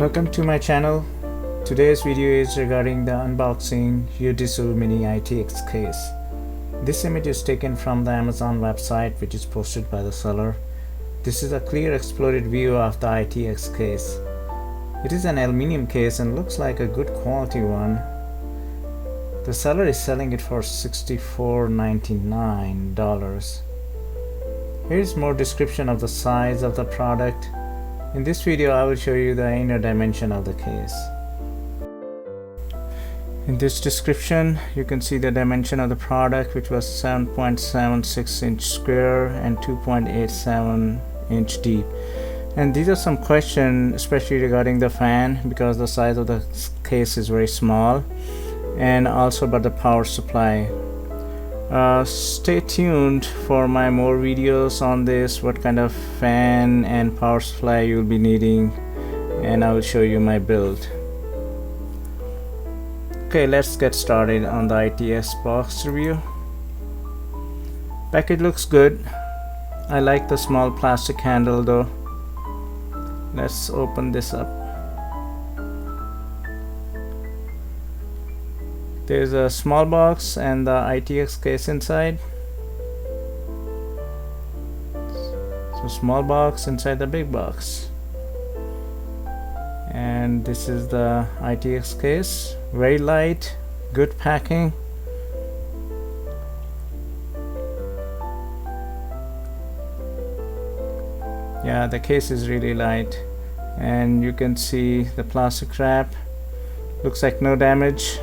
Welcome to my channel. Today's video is regarding the unboxing Yoidesu mini ITX case. This image is taken from the Amazon website, which is posted by the seller. This is a clear exploded view of the ITX case. It is an aluminum case and looks like a good quality one. The seller is selling it for $64.99. Here's more description of the size of the product. In this video, I will show you the inner dimension of the case. In this description, you can see the dimension of the product, which was 7.76 inch square and 2.87 inch deep. And these are some questions, especially regarding the fan, because the size of the case is very small, and also about the power supply. Stay tuned for my more videos on this, what kind of fan and power supply you'll be needing, and I will show you my build. Okay, let's get started on the ITX box review. Package looks good. I like the small plastic handle though. Let's open this up. There's a small box and the ITX case inside. So small box inside the big box. And this is the ITX case. Very light, good packing. Yeah, the case is really light. And you can see the plastic wrap. Looks like no damage.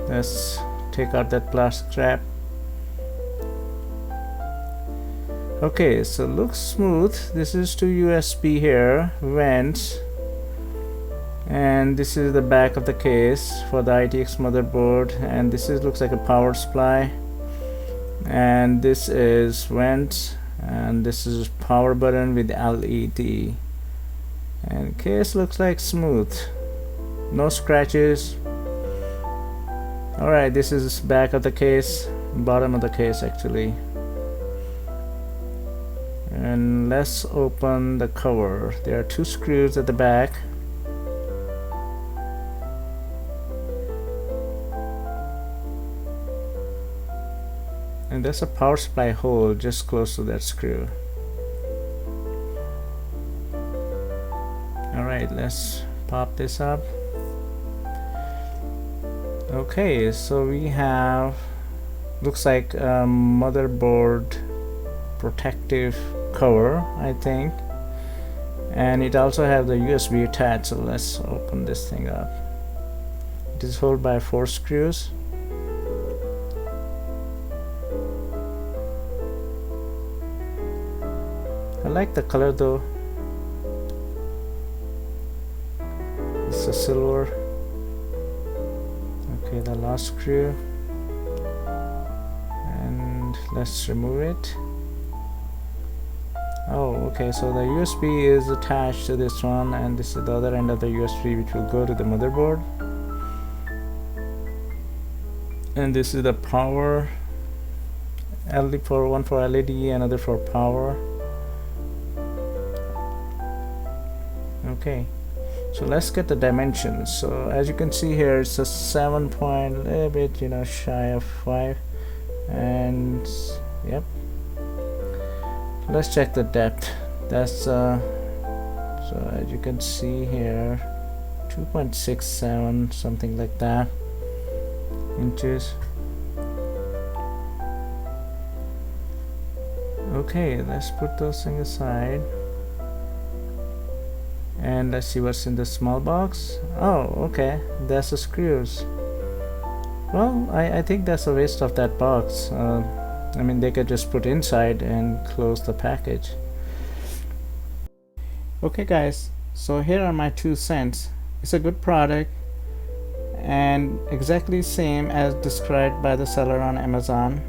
Let's take out that plastic wrap. Okay, so looks smooth. This is two USB here, vents, and this is the back of the case for the ITX motherboard, and this is looks like a power supply, and this is vents, and this is power button with LED, and case looks like smooth, no scratches. Alright, this is back of the case, bottom of the case actually. And let's open the cover. There are two screws at the back. And there's a power supply hole just close to that screw. Alright, let's pop this up. Okay, so we have, looks like a motherboard protective cover, I think, and it also have the USB attached. So let's open this thing up. It is held by 4 screws. I like the color though. It's a silver. Okay, the last screw, and let's remove it. Oh, okay, so the USB is attached to this one, and this is the other end of the USB, which will go to the motherboard. And this is the power, LED for one for LED, another for power. Okay, so let's get the dimensions. So as you can see here, it's a 7 point, a little bit, shy of 5, and yep. Let's check the depth. That's so as you can see here, 2.67, something like that, inches. Okay, let's put those things aside. And let's see what's in the small box. Oh, okay, that's the screws. Well, I think that's a waste of that box. I mean, they could just put inside and close the package. Okay guys, so here are my 2 cents. It's a good product and exactly same as described by the seller on Amazon.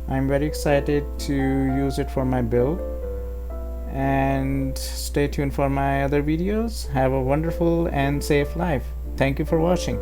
I'm very excited to use it for my build. And stay tuned for my other videos. Have a wonderful and safe life. Thank you for watching.